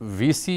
VC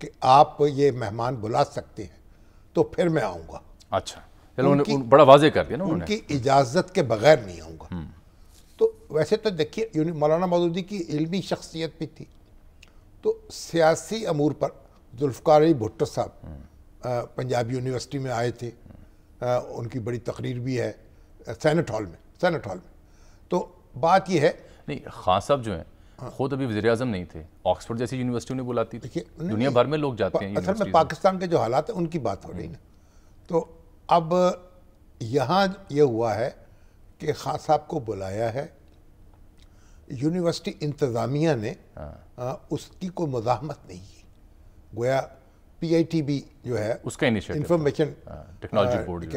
کہ آپ یہ مہمان بلا سکتے ہیں تو پھر میں آؤں گا. اچھا, چلو انہوں نے بڑا واضح کر دیا نا انہوں نے. ان کی اجازت کے بغیر نہیں آؤں گا. تو ویسے تو دیکھیے مولانا مودودی کی علمی شخصیت بھی تھی, تو سیاسی امور پر ذوالفقار علی بھٹو صاحب پنجاب یونیورسٹی میں آئے تھے, ان کی بڑی تقریر بھی ہے سینٹ ہال میں. تو بات یہ ہے نہیں, خان صاحب جو ہیں خود ابھی وزیر اعظم نہیں تھے, آکسفورڈ جیسی یونیورسٹیوں نے بلاتی تھی, دنیا بھر میں لوگ جاتے ہیں اصل میں پاکستان کے جو حالات ہیں ان کی بات ہو رہی نا. تو اب یہاں یہ ہوا ہے کہ خان صاحب کو بلایا ہے, یونیورسٹی انتظامیہ نے اس کی کوئی مزاحمت نہیں کی, گویا پی آئی ٹی بی جو ہے اس کا initiative information technology board,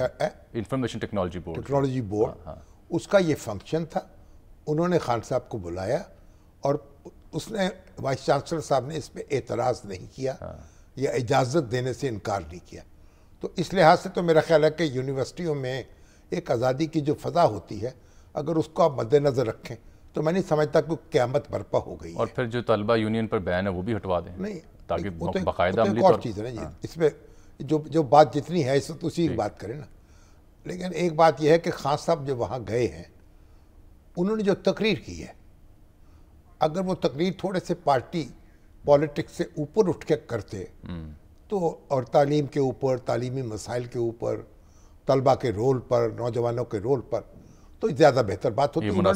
information technology board, اس کا یہ فنکشن تھا. انہوں نے خان صاحب کو بلایا اور اس نے وائس چانسلر صاحب نے اس پہ اعتراض نہیں کیا یا اجازت دینے سے انکار نہیں کیا. تو اس لحاظ سے تو میرا خیال ہے کہ یونیورسٹیوں میں ایک آزادی کی جو فضا ہوتی ہے, اگر اس کو آپ مد نظر رکھیں تو میں نہیں سمجھتا کہ قیامت برپا ہو گئی. اور پھر جو طلبہ یونین پر بین ہے وہ بھی ہٹوا دیں, نہیں تاکہ باقاعدہ عملی اور چیز ہے نا, اس میں جو بات جتنی ہے اس وقت اسی کی بات کریں نا. لیکن ایک بات یہ ہے کہ خان صاحب جو وہاں گئے ہیں انہوں نے جو تقریر کی ہے, اگر وہ تقریر تھوڑے سے پارٹی پولیٹکس سے اوپر اٹھ کے کرتے تو, اور تعلیم کے اوپر, تعلیمی مسائل کے اوپر, طلبہ کے رول پر, نوجوانوں کے رول پر, تو زیادہ بہتر بات ہوتی ہے. انہوں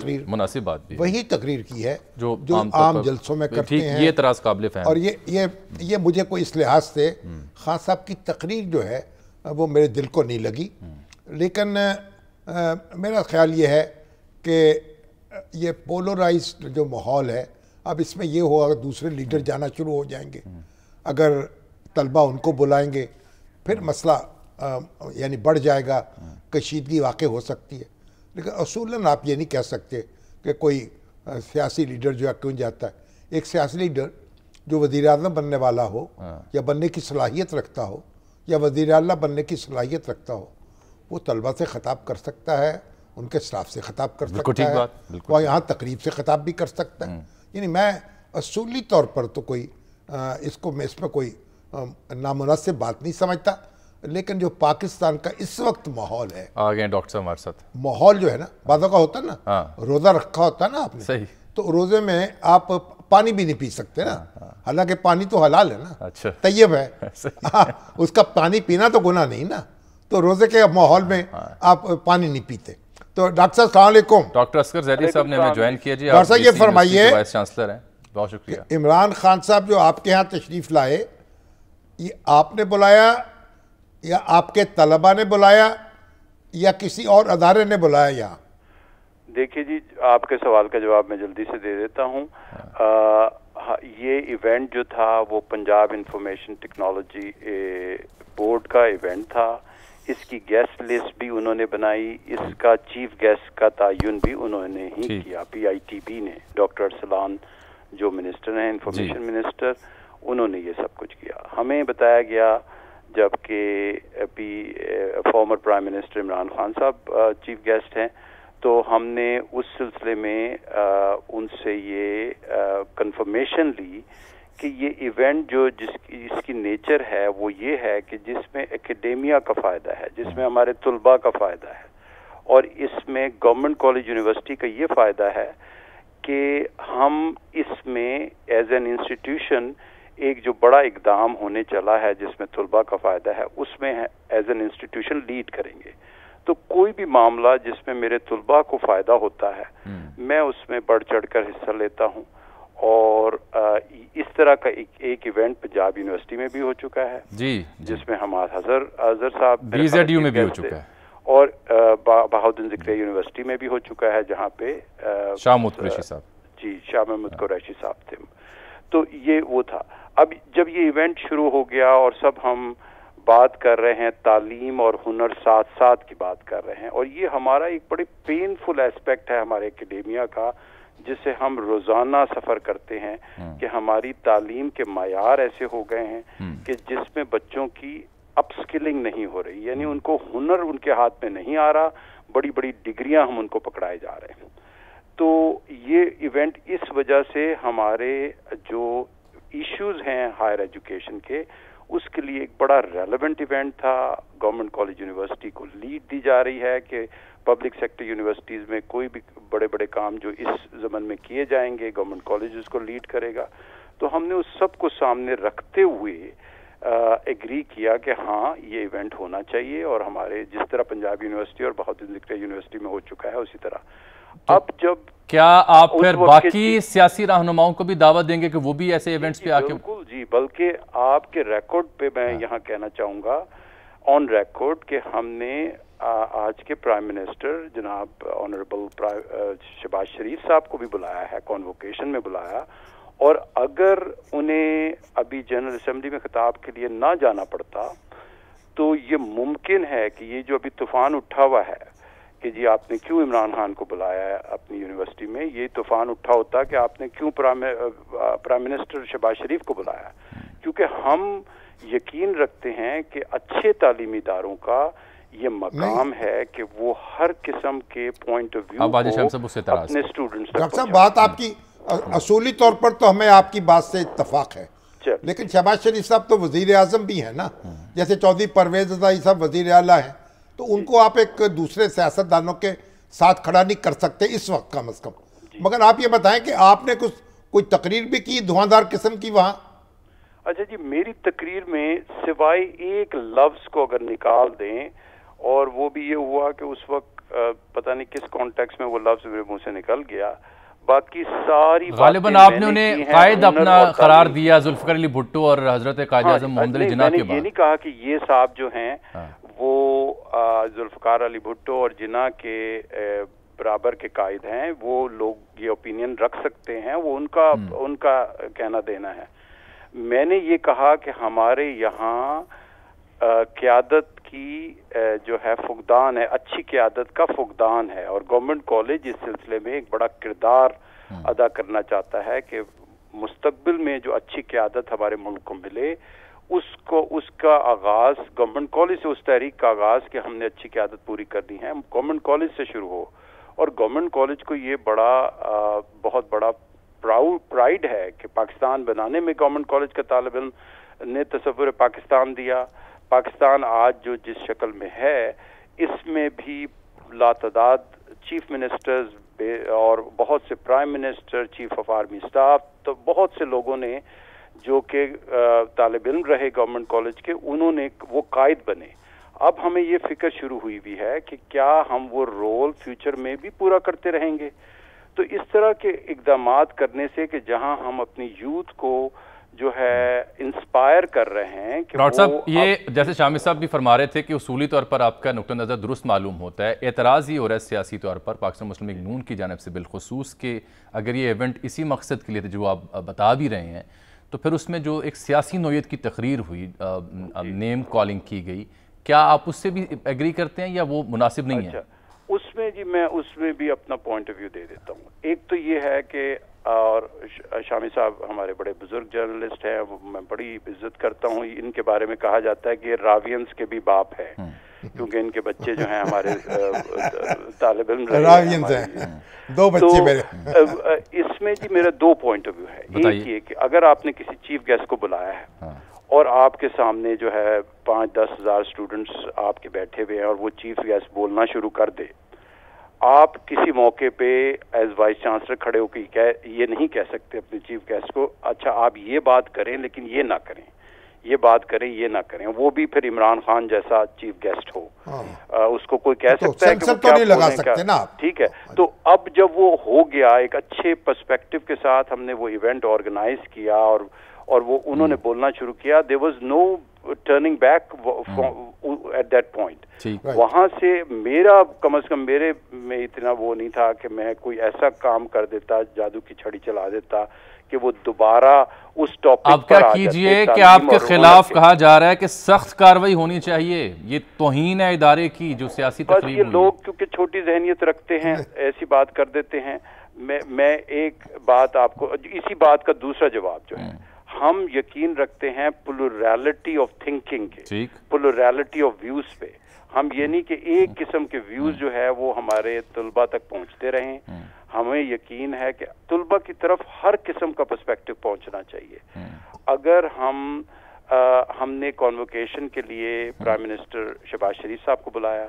نے مناسب بات بھی وہی تقریر کی ہے جو عام جلسوں میں کرتے ہیں. یہ اعتراض قابل فہم, اور یہ مجھے کوئی اس لحاظ سے خان صاحب کی تقریر جو ہے وہ میرے دل کو نہیں لگی. لیکن میرا خیال یہ ہے کہ یہ پولرائزڈ جو ماحول ہے, اب اس میں یہ ہوگا دوسرے لیڈر جانا شروع ہو جائیں گے, اگر طلبہ ان کو بلائیں گے پھر مسئلہ یعنی بڑھ جائے گا, کشیدگی واقع ہو سکتی ہے. لیکن اصولاً آپ یہ نہیں کہہ سکتے کہ کوئی سیاسی لیڈر جو ہے کیوں جاتا ہے. ایک سیاسی لیڈر جو وزیر اعظم بننے والا ہو یا بننے کی صلاحیت رکھتا ہو یا وزیر اعلیٰ بننے کی صلاحیت رکھتا ہو, وہ طلبہ سے خطاب کر سکتا ہے, ان کے اسٹاف سے خطاب کر سکتا ہے, وہ یہاں تقریب سے خطاب بھی کر سکتا ہے. یعنی میں اصولی طور پر تو کوئی اس میں کوئی نامناسب بات نہیں سمجھتا. لیکن جو پاکستان کا اس وقت ماحول ہے, آگے ڈاکٹر صاحب ہمارے ساتھ, ماحول جو ہے نا, بعضوں کا ہوتا ہے نا, روزہ رکھا ہوتا ہے نا آپ نے, صحیح, تو روزے میں آپ پانی بھی نہیں پی سکتے نا, حالانکہ پانی تو حلال ہے نا, اچھا طیب ہے, اس کا پانی پینا تو گناہ نہیں نا. تو روزے کے ماحول میں آپ پانی نہیں پیتے. تو ڈاکٹر صاحب السلام علیکم. ڈاکٹر اصغر ظہری صاحب نے ہمیں جوائن کیا جی. ڈاکٹر صاحب یہ فرمائیے, وائس چانسلر ہیں, بہت شکریہ. عمران خان صاحب جو آپ کے ہاں تشریف لائے, یہ آپ نے بلایا یا آپ کے طلبہ نے بلایا یا کسی اور ادارے نے بلایا یہاں؟ دیکھیے جی, آپ کے سوال کا جواب میں جلدی سے دے دیتا ہوں. یہ ایونٹ جو تھا وہ پنجاب انفارمیشن ٹیکنالوجی بورڈ کا ایونٹ تھا. اس کی گیسٹ لسٹ بھی انہوں نے بنائی, اس کا چیف گیسٹ کا تعین بھی انہوں نے ہی کیا, پی آئی ٹی بی نے. ڈاکٹر ارسلان جو منسٹر ہیں, انفارمیشن منسٹر, انہوں نے یہ سب کچھ کیا. ہمیں بتایا گیا جبکہ former prime minister Imran Khan صاحب چیف گیسٹ ہیں, تو ہم نے اس سلسلے میں ان سے یہ کنفرمیشن لی کہ یہ ایونٹ جو اس کی نیچر ہے وہ یہ ہے کہ جس میں اکیڈیمیا کا فائدہ ہے, جس میں ہمارے طلباء کا فائدہ ہے, اور اس میں گورنمنٹ کالج یونیورسٹی کا یہ فائدہ ہے کہ ہم اس میں ایز این انسٹیٹیوشن ایک جو بڑا اقدام ہونے چلا ہے جس میں طلباء کا فائدہ ہے, اس میں ایز این انسٹیٹیوشن لیڈ کریں گے. تو کوئی بھی معاملہ جس میں میرے طلباء کو فائدہ ہوتا ہے میں اس میں بڑھ چڑھ کر حصہ لیتا ہوں. اور اس طرح کا ایک ایونٹ پنجاب یونیورسٹی میں بھی ہو چکا ہے جی, جس میں ہمارا اظہر صاحب BZU میں بھی ہو چکا ہے, اور بہاؤدین ذکریہ یونیورسٹی میں بھی ہو چکا ہے جہاں پہ شاہ محمود قریشی صاحب, جی شاہ محمود قریشی صاحب تھے. تو یہ وہ تھا. اب جب یہ ایونٹ شروع ہو گیا اور سب ہم بات کر رہے ہیں, تعلیم اور ہنر ساتھ ساتھ کی بات کر رہے ہیں, اور یہ ہمارا ایک بڑی پینفل ایسپیکٹ ہے ہمارے اکیڈیمیا کا, جس سے ہم روزانہ سفر کرتے ہیں کہ ہماری تعلیم کے معیار ایسے ہو گئے ہیں کہ جس میں بچوں کی اپ سکلنگ نہیں ہو رہی, یعنی ان کو ہنر ان کے ہاتھ میں نہیں آ رہا, بڑی بڑی ڈگریاں ہم ان کو پکڑائے جا رہے ہیں. تو یہ ایونٹ اس وجہ سے ہمارے جو ایشوز ہیں ہائر ایجوکیشن کے اس کے لیے ایک بڑا ریلیونٹ ایونٹ تھا. گورنمنٹ کالج یونیورسٹی کو لیڈ دی جا رہی ہے کہ پبلک سیکٹر یونیورسٹیز میں کوئی بھی بڑے بڑے کام جو اس زمن میں کیے جائیں گے گورنمنٹ کالج اس کو لیڈ کرے گا. تو ہم نے اس سب کو سامنے رکھتے ہوئے ایگری کیا کہ ہاں یہ ایونٹ ہونا چاہیے, اور ہمارے جس طرح پنجاب یونیورسٹی اور بہادر ذکر یونیورسٹی میں ہو چکا ہے اسی طرح. اب جب کیا آپ پھر باقی سیاسی رہنماؤں کو بھی دعوت دیں گے کہ وہ بھی ایسے ایونٹس پہ آکے؟ بالکل جی, بلکہ آپ کے ریکارڈ پہ میں یہاں کہنا چاہوں گا آن ریکارڈ کہ ہم نے آج کے پرائم منسٹر جناب آنریبل شہباز شریف صاحب کو بھی بلایا ہے, کانووکیشن میں بلایا, اور اگر انہیں ابھی جنرل اسمبلی میں خطاب کے لیے نہ جانا پڑتا تو یہ ممکن ہے کہ یہ جو ابھی طوفان اٹھا ہوا ہے کہ جی آپ نے کیوں عمران خان کو بلایا ہے اپنی یونیورسٹی میں, یہ طوفان اٹھا ہوتا کہ آپ نے کیوں پرائم منسٹر شہباز شریف کو بلایا. کیونکہ ہم یقین رکھتے ہیں کہ اچھے تعلیمی اداروں کا یہ مقام ہے کہ وہ ہر قسم کے پوائنٹ آف ویو کو اپنے اسٹوڈنٹس تک. ڈاکٹر صاحب بات آپ کی اصولی طور پر تو ہمیں آپ کی بات سے اتفاق ہے, لیکن شہباز شریف صاحب تو وزیر اعظم بھی ہیں نا, جیسے چودھری پرویز رضائی صاحب وزیر اعلیٰ ہیں, تو ان کو آپ ایک دوسرے سیاستدانوں کے ساتھ کھڑا نہیں کر سکتے اس وقت کم از کم. مگر آپ یہ بتائیں کہ آپ نے کوئی تقریر بھی کی دھواندار قسم کی وہاں؟ اچھا جی, میری تقریر میں سوائے ایک لفظ کو اگر نکال دیں, اور وہ بھی یہ ہوا کہ اس وقت پتہ نہیں کس کانٹیکس میں وہ لفظ میرے منہ سے نکل گیا, باقی ساری غالباً آپ نے انہیں قائد اپنا قرار دیا ذوالفقار علی بھٹو اور حضرت قائد اعظم محمد علی جناح کے بعد. یہ نہیں کہا کہ یہ صاحب جو ہیں وہ ذوالفقار علی بھٹو اور جناح کے برابر کے قائد ہیں, وہ لوگ یہ اوپینین رکھ سکتے ہیں, وہ ان کا کہنا دینا ہے. میں نے یہ کہا کہ ہمارے یہاں قیادت کی جو ہے فقدان ہے, اچھی قیادت کا فقدان ہے, اور گورنمنٹ کالج اس سلسلے میں ایک بڑا کردار ادا کرنا چاہتا ہے کہ مستقبل میں جو اچھی قیادت ہمارے ملک کو ملے اس کا آغاز گورنمنٹ کالج سے, اس تحریک کا آغاز کہ ہم نے اچھی قیادت پوری کرنی ہے گورنمنٹ کالج سے شروع ہو. اور گورنمنٹ کالج کو یہ بہت بڑا پرائیڈ ہے کہ پاکستان بنانے میں گورنمنٹ کالج کا طالب علم نے تصور پاکستان دیا. پاکستان آج جو جس شکل میں ہے اس میں بھی لاتعداد چیف منسٹرز اور بہت سے prime minister, chief of army staff, تو بہت سے لوگوں نے جو کہ طالب علم رہے گورنمنٹ کالج کے, انہوں نے وہ قائد بنے. اب ہمیں یہ فکر شروع ہوئی بھی ہے کہ کیا ہم وہ رول فیوچر میں بھی پورا کرتے رہیں گے. تو اس طرح کے اقدامات کرنے سے کہ جہاں ہم اپنی یوتھ کو جو ہے انسپائر کر رہے ہیں کہ ڈاکٹر صاحب یہ جیسے شامی صاحب بھی فرما رہے تھے کہ اصولی طور پر آپ کا نقطہ نظر درست معلوم ہوتا ہے, اعتراض ہی ہو رہا ہے سیاسی طور پر پاکستان مسلم لیگ نون کی جانب سے بالخصوص کہ اگر یہ ایونٹ اسی مقصد کے لیے جو آپ بتا بھی رہے ہیں تو پھر اس میں جو ایک سیاسی نوعیت کی تقریر ہوئی, نیم کالنگ کی گئی, کیا آپ اس سے بھی ایگری کرتے ہیں یا وہ مناسب نہیں ہے؟ اس میں جی میں اس میں بھی اپنا پوائنٹ آف ویو دے دیتا ہوں. ایک تو یہ ہے کہ اور شامی صاحب ہمارے بڑے بزرگ جرنلسٹ ہیں, میں بڑی عزت کرتا ہوں, ان کے بارے میں کہا جاتا ہے کہ یہ راوینز کے بھی باپ ہے, کیونکہ ان کے بچے جو ہیں ہمارے طالب علم راوینز ہیں, دو بچے میرے. اس میں جی میرا دو پوائنٹ آف ویو ہے. ایک یہ کہ اگر آپ نے کسی چیف گیسٹ کو بلایا ہے اور آپ کے سامنے جو ہے 5-10 ہزار اسٹوڈنٹس آپ کے بیٹھے ہوئے ہیں اور وہ چیف گیسٹ بولنا شروع کر دے, آپ کسی موقع پہ ایز وائس چانسلر کھڑے ہو کے یہ نہیں کہہ سکتے اپنے چیف گیسٹ کو اچھا آپ یہ بات کریں لیکن یہ نہ کریں, یہ بات کریں یہ نہ کریں. وہ بھی پھر عمران خان جیسا چیف گیسٹ ہو, اس کو کوئی کہہ سکتا ہے کہ وہ کیا بولیں کیا, ٹھیک ہے. تو اب جب وہ ہو گیا ایک اچھے پرسپیکٹو کے ساتھ ہم نے وہ ایونٹ آرگنائز کیا اور وہ انہوں نے بولنا شروع کیا, there was no turning back at that point. وہاں سے میرا کم از کم میرے میں اتنا وہ نہیں تھا کہ میں کوئی ایسا کام کر دیتا, جادو کی چھڑی چلا دیتا کہ وہ دوبارہ اس ٹاپک اب کیا کیجئے کہ آپ کے خلاف کہا جا رہا ہے کہ سخت کارروائی ہونی چاہیے, یہ توہین ہے ادارے کی جو سیاسی تقریب ہوئی. یہ لوگ کیونکہ چھوٹی ذہنیت رکھتے ہیں ایسی بات کر دیتے ہیں. میں ایک بات آپ کو, اسی بات کا دوسرا جواب جو ہے, ہم یقین رکھتے ہیں پلورالٹی آف تھنکنگ کے، پلورالٹی آف ویوز پہ. ہم یہ نہیں کہ ایک قسم کے ویوز جو ہے وہ ہمارے طلبہ تک پہنچتے رہیں. ہمیں یقین ہے کہ طلبہ کی طرف ہر قسم کا پرسپیکٹو پہنچنا چاہیے. اگر ہم نے کانوکیشن کے لیے پرائم منسٹر شہباز شریف صاحب کو بلایا،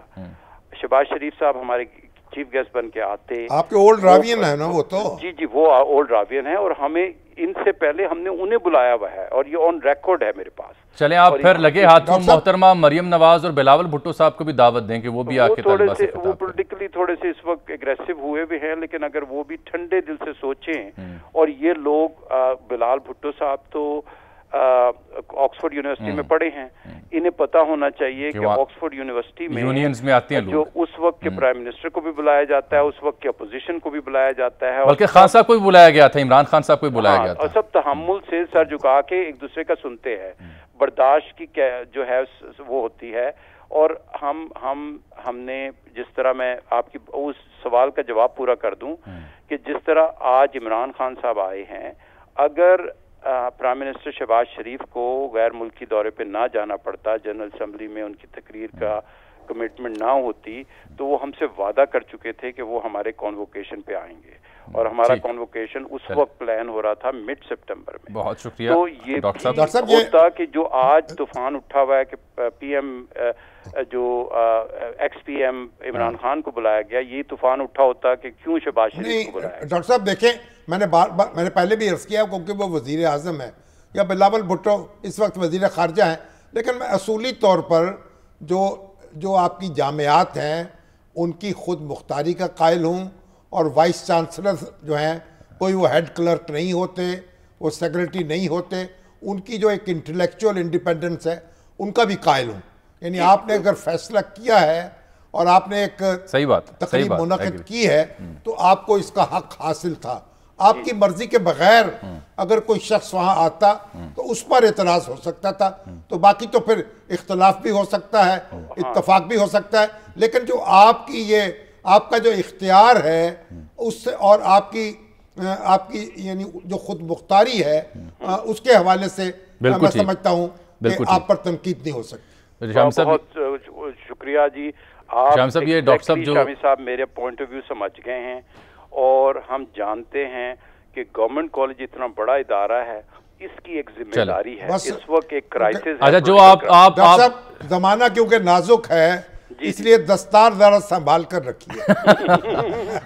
شہباز شریف صاحب ہمارے چیف گیسٹ بن کے آتے. آپ کے اولڈ راوین ہیں نا وہ تو؟ جی وہ اولڈ راوین ہیں، اور ہمیں ان سے پہلے ہم نے انہیں بلایا ہوا ہے، اور یہ آن ریکارڈ ہے میرے پاس. چلیں آپ پھر لگے ہاتھوں محترمہ مریم نواز اور بلاول بھٹو صاحب کو بھی دعوت دیں کہ وہ بھی آ کے طلبہ سے خطاب کریں. وہ پولیٹیکلی تھوڑے سے اس وقت اگریسو ہوئے بھی ہیں، لیکن اگر وہ بھی ٹھنڈے دل سے سوچیں. اور یہ لوگ بلال بھٹو صاحب تو آکسفورڈ یونیورسٹی میں پڑھے ہیں، انہیں پتا ہونا چاہیے کہ آکسفورڈ یونیورسٹی میں یونینز میں آتے ہیں لوگ، جو اس وقت کے پرائم منسٹر کو بھی بلایا جاتا ہے، اس وقت کے اپوزیشن کو بھی بلایا جاتا ہے، بلکہ خان صاحب کو بھی بلایا گیا تھا، عمران خان صاحب کو بھی بلایا گیا تھا. اور سب تحمل سے سر جھکا کے ایک دوسرے کا سنتے ہیں. برداشت کی جو ہے وہ ہوتی ہے. اور ہم نے جس طرح، میں آپ کی اس سوال کا جواب پورا کر دوں کہ جس طرح آج عمران خان صاحب آئے ہیں، اگر پرائم منسٹر شہباز شریف کو غیر ملکی دورے پہ نہ جانا پڑتا، جنرل اسمبلی میں ان کی تقریر کا کمٹمنٹ نہ ہوتی، تو وہ ہم سے وعدہ کر چکے تھے کہ وہ ہمارے کانوکیشن پہ آئیں گے. اور ہمارا کانوکیشن اس وقت پلان ہو رہا تھا مڈ سپٹمبر میں. بہت شکریہ. تو یہ ہوتا کہ جو آج طوفان اٹھا ہوا ہے کہ پی ایم جو ex P M Imran Khan کو بلایا گیا، یہ طوفان اٹھا ہوتا کہ کیوں شہباز شریف کو بلایا. ڈاکٹر صاحب دیکھیں، میں نے پہلے بھی عرض کیا کیونکہ وہ وزیر اعظم ہے یا بلاول بھٹو اس وقت وزیر خارجہ ہیں، لیکن میں اصولی طور پر جو آپ کی جامعات ہیں ان کی خود مختاری کا قائل ہوں. اور وائس چانسلر جو ہیں کوئی وہ ہیڈ کلرک نہیں ہوتے، وہ سیکرٹری نہیں ہوتے، ان کی جو ایک انٹلیکچوئل انڈیپینڈنس ہے ان کا بھی قائل ہوں. یعنی آپ نے اگر فیصلہ کیا ہے اور آپ نے ایک تقریب منعقد کی ہے تو آپ کو اس کا حق حاصل تھا. آپ کی مرضی کے بغیر اگر کوئی شخص وہاں آتا تو اس پر اعتراض ہو سکتا تھا. تو باقی تو پھر اختلاف بھی ہو سکتا ہے، اتفاق بھی ہو سکتا ہے، لیکن جو آپ کا جو اختیار ہے اس سے اور آپ کی یعنی جو خود مختاری ہے اس کے حوالے سے میں سمجھتا ہوں کہ آپ پر تنقید نہیں ہو سکتی. بہت شکریہ جی. شام صاحب، یہ ڈاکٹر صاحب شامی صاحب میرے پوائنٹ آف ویو سمجھ گئے ہیں، اور ہم جانتے ہیں کہ گورنمنٹ کالج اتنا بڑا ادارہ ہے، اس کی ایک ذمہ داری ہے. اس وقت ایک کرائسس ہے. اچھا، جو آپ زمانہ کیونکہ نازک ہے اس لیے دستار ذرا سنبھال کر رکھیے.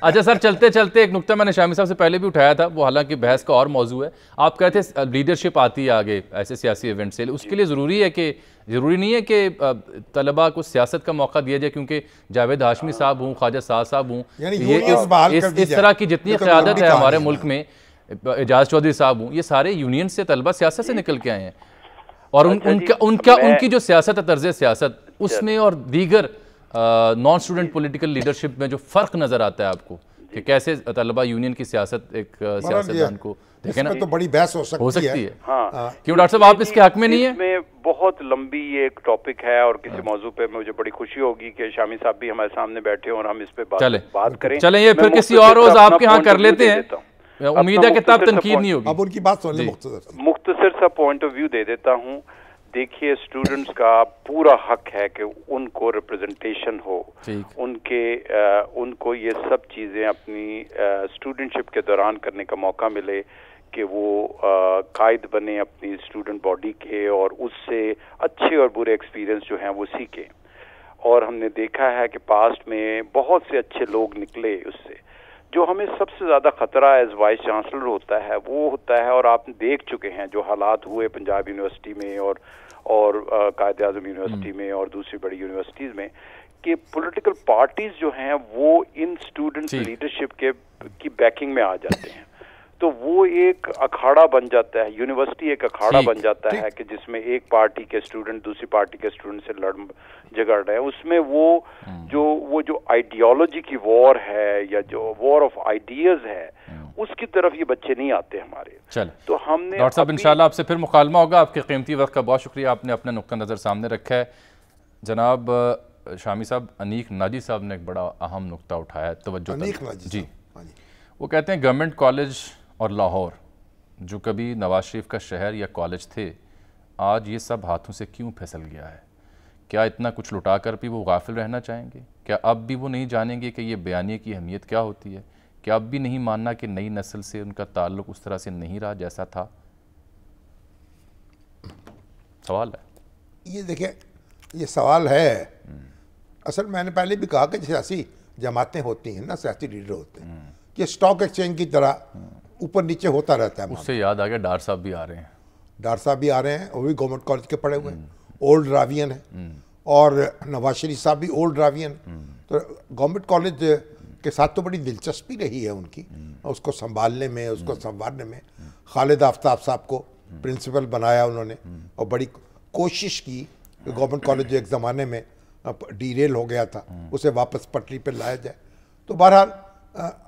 اچھا سر، چلتے چلتے ایک نقطہ میں نے شامی صاحب سے پہلے بھی اٹھایا تھا، وہ حالانکہ بحث کا اور موضوع ہے. آپ کہتے ہیں لیڈرشپ آتی ہے آگے ایسے سیاسی ایونٹ سے، اس کے لیے ضروری نہیں ہے کہ طلبہ کو سیاست کا موقع دیا جائے، کیونکہ جاوید ہاشمی صاحب ہوں، خواجہ سعد صاحب ہوں، اس طرح کی جتنی قیادت ہے ہمارے ملک میں، اعجاز چودھری صاحب ہوں، یہ سارے یونین سے طلبہ سیاست سے نکل کے آئے ہیں. اور ان کی جو سیاست ہے، طرز سیاست، اس میں اور دیگر نان اسٹوڈنٹ پولیٹیکل لیڈرشپ میں جو فرق نظر آتا ہے آپ کو کہ کیسے طلبہ یونین کی سیاست ایک سیاستدان کو دیکھیں نا، تو بڑی بحث ہو سکتی ہے. کیوں ڈاکٹر صاحب آپ اس کے حق میں نہیں ہیں؟ اس میں بہت لمبی یہ ایک ٹاپک ہے، اور کسی موضوع پہ مجھے بڑی خوشی ہوگی کہ شامی صاحب بھی ہمارے سامنے بیٹھے اور ہم اس پہ بات کریں. چلیں یہ پھر کسی اور روز آپ کے ہاں کر لیتے ہیں، امید ہے کہ تب تنقید نہیں ہوگی. اب ان کی بات سن لیں. مختصر سا پوائنٹ آف ویو دے دیتا ہوں. دیکھیے، اسٹوڈنٹس کا پورا حق ہے کہ ان کو ریپرزنٹیشن ہو، ان کو یہ سب چیزیں اپنی اسٹوڈنٹشپ کے دوران کرنے کا موقع ملے کہ وہ قائد بنے اپنی اسٹوڈنٹ باڈی کے، اور اس سے اچھے اور برے ایکسپیرینس جو ہیں وہ سیکھیں. اور ہم نے دیکھا ہے کہ پاسٹ میں بہت سے اچھے لوگ نکلے اس سے. جو ہمیں سب سے زیادہ خطرہ ایز وائس چانسلر ہوتا ہے وہ ہوتا ہے، اور آپ دیکھ چکے ہیں جو حالات ہوئے پنجاب یونیورسٹی میں اور قائد اعظم یونیورسٹی میں اور دوسری بڑی یونیورسٹیز میں، کہ پولیٹیکل پارٹیز جو ہیں وہ ان اسٹوڈنٹ لیڈرشپ کی بیکنگ میں آ جاتے ہیں. تو وہ ایک اکھاڑا بن جاتا ہے، یونیورسٹی ایک اکھاڑا بن جاتا ہے کہ جس میں ایک پارٹی کے اسٹوڈنٹ دوسری پارٹی کے اسٹوڈنٹ سے جھگڑ رہے ہیں. اس میں وہ جو آئیڈیالوجی کی وار ہے یا جو وار آف آئیڈیاز ہے، اس کی طرف یہ بچے نہیں آتے ہمارے. تو ہم نے ڈاکٹر صاحب انشاءاللہ آپ سے پھر مکالمہ ہوگا. آپ کے قیمتی وقت کا بہت شکریہ، آپ نے اپنا نقطہ نظر سامنے رکھا ہے. جناب شامی صاحب، انیق ناجی صاحب نے ایک بڑا اہم نقطہ اٹھایا ہے، توجہ. جی، وہ کہتے ہیں گورنمنٹ کالج اور لاہور جو کبھی نواز شریف کا شہر یا کالج تھے آج یہ سب ہاتھوں سے کیوں پھسل گیا ہے؟ کیا اتنا کچھ لٹا کر بھی وہ غافل رہنا چاہیں گے؟ کیا اب بھی وہ نہیں جانیں گے کہ یہ بیانیے کی اہمیت کیا ہوتی ہے؟ کیا اب بھی نہیں ماننا کہ نئی نسل سے ان کا تعلق اس طرح سے نہیں رہا جیسا تھا؟ سوال ہے یہ دیکھیں، یہ سوال ہے اصل میں نے پہلے بھی کہا کہ سیاسی جماعتیں ہوتی ہیں نا، سیاسی لیڈر ہوتے ہیں کہ سٹاک ایکسچینج کی طرح اوپر نیچے ہوتا رہتا ہے. اس سے یاد آ گیا ڈار صاحب بھی آ رہے ہیں. ڈار صاحب بھی آ رہے ہیں، وہ بھی گورنمنٹ کالج کے پڑھے ہوئے ہیں، اولڈ راوین ہیں، اور نواز شریف صاحب بھی اولڈ راوین. تو گورنمنٹ کالج کے ساتھ تو بڑی دلچسپی رہی ہے ان کی، اس کو سنبھالنے میں، اس کو سنوارنے میں. خالد آفتاب صاحب کو پرنسپل بنایا انہوں نے، اور بڑی کوشش کی کہ گورنمنٹ کالج جو ایک زمانے میں ڈی ریل ہو گیا تھا اسے واپس پٹری پہ لایا جائے. تو بہرحال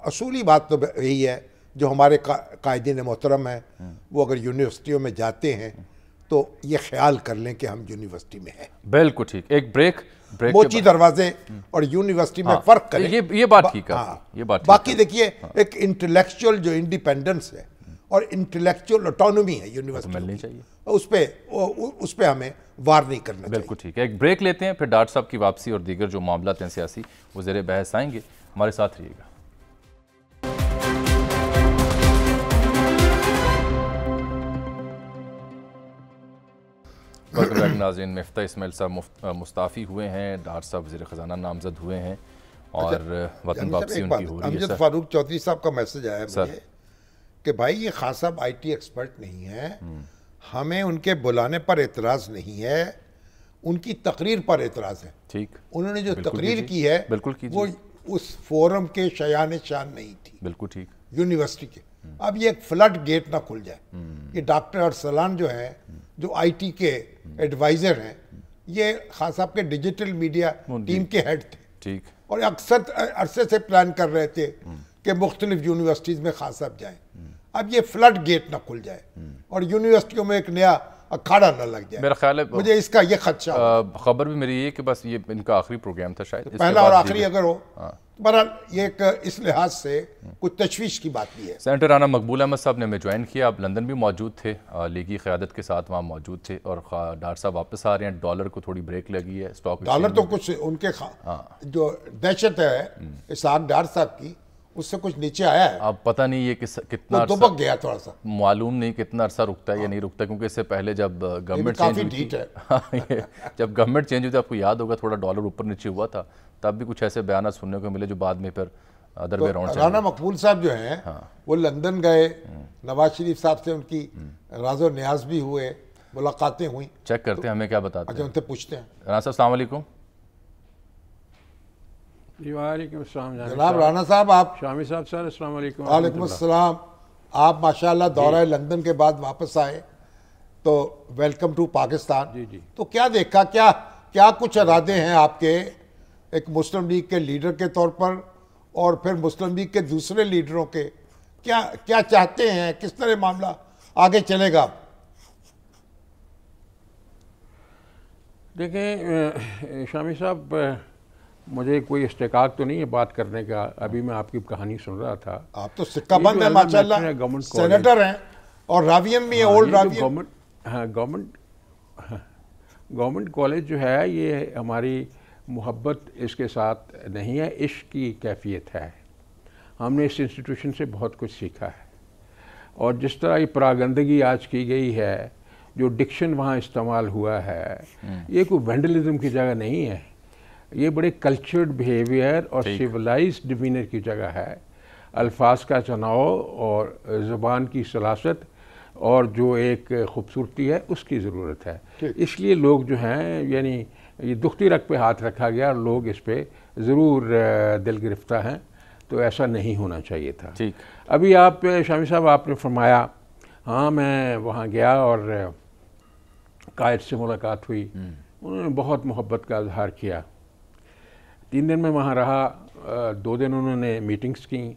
اصولی بات تو یہی ہے، جو ہمارے قائدین محترم ہیں وہ اگر یونیورسٹیوں میں جاتے ہیں تو یہ خیال کر لیں کہ ہم یونیورسٹی میں ہیں. بالکل ٹھیک. ایک بریک موچی دروازے اور یونیورسٹی میں فرق کریں. یہ بات ٹھیک ہے. باقی دیکھیے ایک انٹلیکچوئل جو انڈیپینڈنس ہے اور انٹلیکچوئل آٹونومی ہے یونیورسٹی کی، اس پہ ہمیں وار نہیں کرنا چاہیے. بالکل ٹھیک ہے. ایک بریک لیتے ہیں، پھر ڈاکٹر صاحب کی واپسی اور دیگر جو معاملات ہیں سیاسی وہ زیر بحث آئیں گے. ہمارے ساتھ رہیے گا. ناظرین، مفتاح اسماعیل صاحب مستعفی ہوئے ہیں، ڈاکٹر صاحب وزیر خزانہ نامزد ہوئے ہیں اور وطن واپسی ان کی ہو رہی ہے. امجد فاروق چودھری صاحب کا میسج آیا مجھے کہ بھائی یہ خان صاحب آئی ٹی ایکسپرٹ نہیں ہے، ہمیں ان کے بلانے پر اعتراض نہیں ہے، ان کی تقریر پر اعتراض ہے. ٹھیک. انہوں نے جو تقریر کی ہے وہ اس فورم کے شایان شان نہیں تھی. بالکل ٹھیک. یونیورسٹی کے. اب یہ ایک فلڈ گیٹ نہ کھل جائے. یہ ڈاکٹر ارسلان جو ہیں، جو آئی ٹی کے ایڈوائزر ہیں، یہ خان صاحب کے ڈیجیٹل میڈیا ٹیم کے ہیڈ تھے. ٹھیک. اور اکثر عرصے سے پلان کر رہے تھے کہ مختلف یونیورسٹیز میں خان صاحب جائیں. اب یہ فلڈ گیٹ نہ کھل جائے اور یونیورسٹیوں میں ایک نیا اکھاڑا نہ لگ جائے. میرا خیال ہے مجھے اس کا یہ خدشہ. خبر بھی میری یہ کہ بس یہ ان کا آخری پروگرام تھا شاید، پہلا اور آخری اگر ہو. بہرحال یہ ایک اس لحاظ سے کچھ تشویش کی بات بھی ہے. سینیٹر رانا مقبول احمد صاحب نے ہمیں جوائن کیا. آپ لندن بھی موجود تھے، لیگی قیادت کے ساتھ وہاں موجود تھے، اور ڈاکٹر صاحب واپس آ رہے ہیں. ڈالر کو تھوڑی بریک لگی ہے. اسٹاک ڈالر تو کچھ ان کے جو دہشت ہے اسحاق ڈار صاحب کی، اس سے کچھ نیچے آیا ہے. اب پتہ نہیں یہ کتنا دبک گیا تھوڑا سا، معلوم نہیں کتنا عرصہ رکتا ہے یا نہیں رکتا، کیونکہ اس سے پہلے جب گورنمنٹ چینج ہوئی تھی، جب گورنمنٹ چینج ہوئی تھی، آپ کو یاد ہوگا تھوڑا ڈالر اوپر نیچے ہوا تھا، تب بھی کچھ ایسے بیانات سننے کو ملے جو بعد میں پھر ادر وے راؤنڈ. رانا مقبول صاحب جو ہیں وہ لندن گئے، نواز شریف صاحب سے ان کی راز و نیاز بھی ہوئے، ملاقاتیں ہوئیں. چیک کرتے ہیں ہمیں کیا بتاتے ہیں. اچھا، ان سے پوچھتے ہیں. رانا صاحب السلام علیکم. جی وعلیکم السلام جناب رانا صاحب. آپ شامی صاحب سر السلام علیکم. وعلیکم السلام. آپ ماشاءاللہ دورہ لندن کے بعد واپس آئے تو ویلکم ٹو پاکستان. جی جی. تو کیا دیکھا، کیا کچھ ارادے ہیں آپ کے ایک مسلم لیگ کے لیڈر کے طور پر، اور پھر مسلم لیگ کے دوسرے لیڈروں کے کیا چاہتے ہیں، کس طرح معاملہ آگے چلے گا؟ دیکھیں شامی صاحب، مجھے کوئی استحقاق تو نہیں ہے بات کرنے کا. ابھی میں آپ کی کہانی سن رہا تھا. آپ تو سکہ بند ہیں ماشاءاللہ، سینیٹر ہیں اور راوین بھی ہیں، اولڈ راوین. ہاں، گورنمنٹ کالج جو ہے یہ ہماری محبت اس کے ساتھ نہیں ہے، عشق کی کیفیت ہے. ہم نے اس انسٹیٹیوشن سے بہت کچھ سیکھا ہے، اور جس طرح یہ پراگندگی آج کی گئی ہے، جو ڈکشن وہاں استعمال ہوا ہے، یہ کوئی وینڈلزم کی جگہ نہیں ہے. یہ بڑے کلچرڈ بیہیویئر اور سیولائزڈ ڈیمینر کی جگہ ہے. الفاظ کا چناؤ اور زبان کی سلاست اور جو ایک خوبصورتی ہے اس کی ضرورت ہے. اس لیے لوگ جو ہیں، یعنی یہ دختی رگ پہ ہاتھ رکھا گیا اور لوگ اس پہ ضرور دل گرفتہ ہیں. تو ایسا نہیں ہونا چاہیے تھا. ابھی آپ شامی صاحب آپ نے فرمایا، ہاں میں وہاں گیا اور قائد سے ملاقات ہوئی. انہوں نے بہت محبت کا اظہار کیا. 3 دن میں وہاں رہا. 2 دن انہوں نے میٹنگز کیں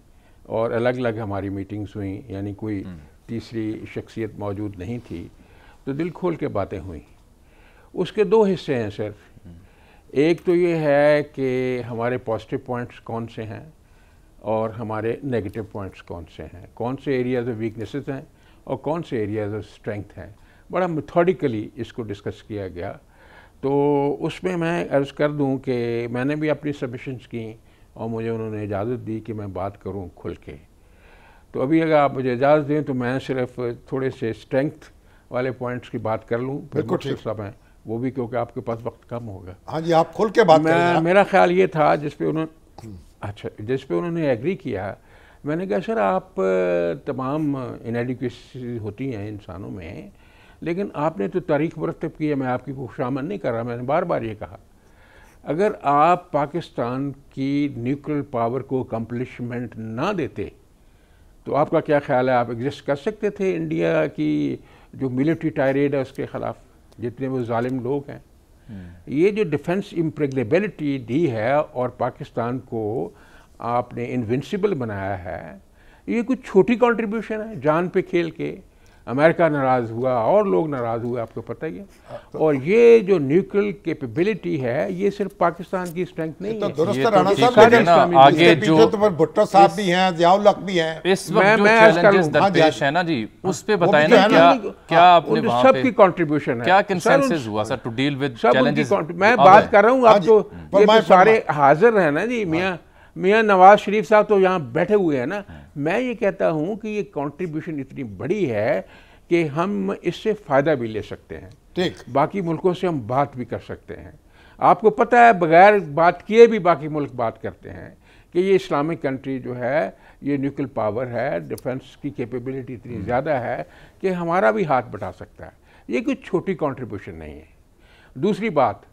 اور الگ الگ ہماری میٹنگز ہوئیں، یعنی کوئی تیسری شخصیت موجود نہیں تھی. تو دل کھول کے باتیں ہوئیں. اس کے 2 حصے ہیں سر. ایک تو یہ ہے کہ ہمارے پازیٹیو پوائنٹس کون سے ہیں اور ہمارے نیگیٹو پوائنٹس کون سے ہیں، کون سے ایریاز آف ویکنیسز ہیں اور کون سے ایریاز آف اسٹرینتھ ہیں. بڑا میتھوڈیکلی اس کو ڈسکس کیا گیا. تو اس میں میں عرض کر دوں کہ میں نے بھی اپنی سبمیشنز کی اور مجھے انہوں نے اجازت دی کہ میں بات کروں کھل کے. تو ابھی اگر آپ مجھے اجازت دیں تو میں صرف تھوڑے سے اسٹرینتھ والے پوائنٹس کی بات کر لوں. بالکل صاحب ہیں وہ بھی, کیونکہ آپ کے پاس وقت کم ہوگا. ہاں جی, آپ کھل کے بات کریں. میرا خیال یہ تھا جس پہ انہوں نے ایگری کیا, میں نے کہا سر آپ تمام انیڈیکویسی ہوتی ہیں انسانوں میں, لیکن آپ نے تو تاریخ مرتب کی ہے. میں آپ کی خوشامد نہیں کر رہا, میں نے بار بار یہ کہا اگر آپ پاکستان کی نیوکلیر پاور کو اکمپلشمنٹ نہ دیتے تو آپ کا کیا خیال ہے, آپ ایگزسٹ کر سکتے تھے انڈیا کی جو ملٹری ٹائریڈ ہے اس کے خلاف, جتنے وہ ظالم لوگ ہیں. یہ جو ڈیفنس امپریگنیبلٹی دی ہے اور پاکستان کو آپ نے انوینسیبل بنایا ہے, یہ کچھ چھوٹی کنٹریبیوشن ہے. جان پہ کھیل کے امریکہ ناراض ہوا اور لوگ ناراض ہوئے, آپ کو پتہ ہی ہے. اور یہ جو نیوکلیر کیپیبلٹی ہے یہ صرف پاکستان کی اسٹرینتھ نہیں ہے. درست رانا صاحب, آگے جو بھٹو صاحب بھی ہیں, ضیاء الحق بھی ہیں, اس وقت جو چیلنجز درپیش ہیں نا جی, اس پہ بتائیں نا کیا آپ نے وہاں سب کی کنٹریبیوشن ہے, کیا کنسنسس ہوا سر ٹو ڈیل ود چیلنجز. میں بات کر رہا ہوں, آپ تو یہ تو سارے حاضر ہیں نا جی. میاں نواز شریف صاحب تو یہاں بیٹھے ہوئے ہیں نا. میں یہ کہتا ہوں کہ یہ کنٹریبیوشن اتنی بڑی ہے کہ ہم اس سے فائدہ بھی لے سکتے ہیں, باقی ملکوں سے ہم بات بھی کر سکتے ہیں. آپ کو پتہ ہے بغیر بات کیے بھی باقی ملک بات کرتے ہیں کہ یہ اسلامک کنٹری جو ہے یہ نیوکل پاور ہے, ڈیفنس کی کیپیبلٹی اتنی زیادہ ہے کہ ہمارا بھی ہاتھ بٹا سکتا ہے. یہ کوئی چھوٹی کنٹریبیوشن نہیں ہے. دوسری بات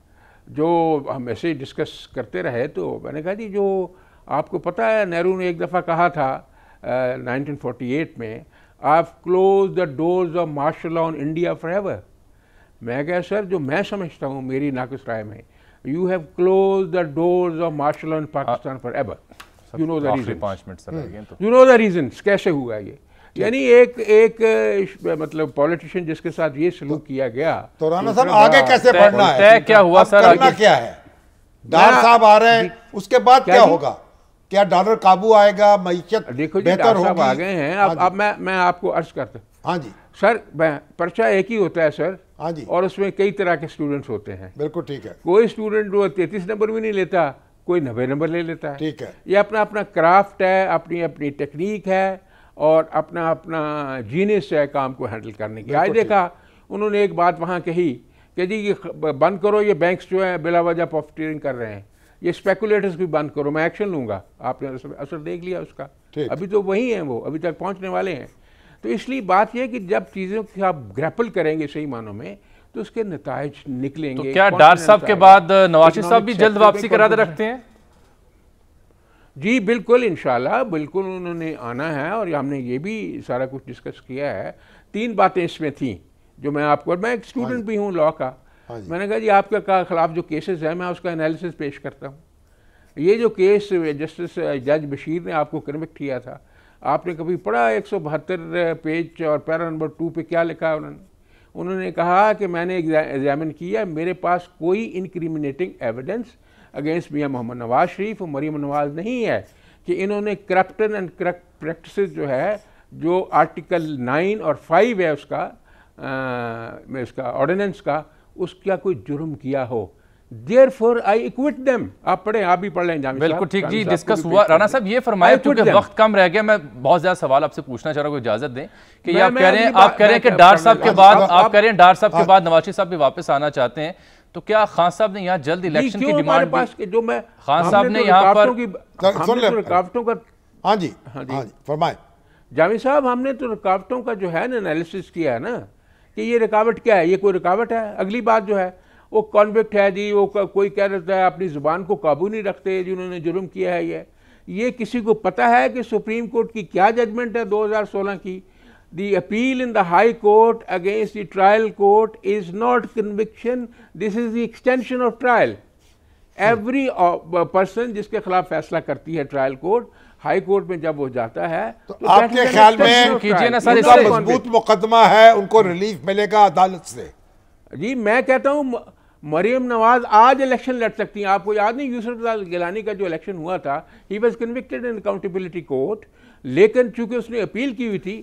جو ہم ایسے ہی ڈسکس کرتے رہے تو میں نے کہا جی جو آپ کو پتہ ہے نہرو نے ایک دفعہ کہا تھا 1948 میں, I've closed the doors of martial law on India forever. میں کہا سر جو میں سمجھتا ہوں میری ناقص رائے میں, you have closed the doors of martial law in Pakistan forever. You know the reasons. You know the reasons. کیسے ہوا یہ, یعنی ایک مطلب پولیٹیشین جس کے ساتھ یہ سلوک کیا گیا. تو رانا صاحب آگے کیسے بڑھنا ہے, کیا ہوا سر, کرنا کیا ہے؟ ڈار صاحب آ رہے ہیں, اس کے بعد کیا ہوگا؟ کیا ڈالر قابو آئے گا, معیشت بہتر ہوگی؟ صاحب آ گئے ہیں. اب میں آپ کو عرض کرتا ہوں. ہاں جی سر, پرچہ ایک ہی ہوتا ہے سر. ہاں جی, اور اس میں کئی طرح کے اسٹوڈنٹس ہوتے ہیں. بالکل ٹھیک ہے. کوئی اسٹوڈنٹ وہ 33 نمبر بھی نہیں لیتا, کوئی 90 نمبر لے لیتا ہے. ٹھیک ہے. یہ اپنا کرافٹ ہے, اپنی ٹیکنیک ہے اور اپنا جینس ہے کام کو ہینڈل کرنے کی. آج دیکھا انہوں نے ایک بات وہاں کہی کہ جی یہ بند کرو, یہ بینکس جو ہیں بلا وجہ پروفیٹرنگ کر رہے ہیں, یہ اسپیکولیٹرز بھی بند کرو, میں ایکشن لوں گا. آپ نے اثر دیکھ لیا اس کا, ابھی تو وہی ہیں, وہ ابھی تک پہنچنے والے ہیں. تو اس لیے بات یہ ہے کہ جب چیزوں کی آپ گریپل کریں گے صحیح معنوں میں تو اس کے نتائج نکلیں گے. تو کیا ڈار صاحب کے بعد نواز شریف صاحب بھی جلد واپسی کا ارادہ رکھتے ہیں؟ جی بالکل, انشاءاللہ بالکل انہوں نے آنا ہے, اور ہم نے یہ بھی سارا کچھ ڈسکس کیا ہے. 3 باتیں اس میں تھیں جو میں آپ کو, میں ایک اسٹوڈنٹ بھی ہوں لاء کا, میں نے کہا جی آپ کے خلاف جو کیسز ہیں میں اس کا انالیسس پیش کرتا ہوں. یہ جو کیس جسٹس جج بشیر نے آپ کو کنوکٹ کیا تھا, آپ نے کبھی پڑھا 172 پیج اور پیرا نمبر 2 پہ کیا لکھا ہے انہوں نے کہا کہ میں نے ایگزامن کیا, میرے پاس کوئی انکریمنیٹنگ ایویڈنس اگینسٹ میاں محمد نواز شریف اور مریم نواز نہیں ہے کہ انہوں نے کرپٹن اینڈ کرپٹ پریکٹسز جو ہے, جو آرٹیکل 9 اور 5 ہے اس کا آرڈیننس کا, اس کا کوئی جرم کیا ہو. Therefore I acquit them. آپ پڑھیں, آپ بھی پڑھ لیں جامع صاحب. بالکل ٹھیک جی, ڈسکس ہوا. رانا صاحب یہ فرمائے, کیونکہ وقت کم رہ گیا, میں بہت زیادہ سوال آپ سے پوچھنا چاہ رہا ہوں, کوئی اجازت دیں کہ یہ آپ کہہ رہے ہیں کہ ڈار صاحب کے بعد نواز شریف صاحب بھی واپس آنا چاہتے ہیں, تو کیا خان صاحب نے یہاں جلد الیکشن کی ڈیمانڈ جو میں خان صاحب نے یہاں پر رکاوٹوں کا, ہاں جی فرمائیں جامع صاحب, ہم نے تو رکاوٹوں کا جو ہے نا انالیسس کیا ہے نا کہ یہ رکاوٹ کیا ہے, یہ کوئی رکاوٹ ہے. اگلی بات جو ہے وہ کانوکٹ ہے جی, وہ کوئی کہہ رہتا ہے اپنی زبان کو قابو نہیں رکھتے جنہوں نے جرم کیا ہے. یہ کسی کو پتہ ہے کہ سپریم کورٹ کی کیا ججمنٹ ہے 2016 کی؟ The appeal in the high court against the trial court is not conviction, this is the extension of trial. Every person جس کے خلاف فیصلہ کرتی ہے ٹرائل کورٹ, ہائی کورٹ میں جب وہ جاتا ہے تو آپ کے خیال میں ان کا مضبوط مقدمہ ہے, ان کو ریلیف ملے گا عدالت سے؟ جی میں کہتا ہوں مریم نواز آج الیکشن لڑ سکتی ہیں. آپ کو یاد نہیں یوسف گیلانی کا جو الیکشن ہوا تھا, he was convicted in accountability court, لیکن چونکہ اس نے اپیل کی ہوئی تھی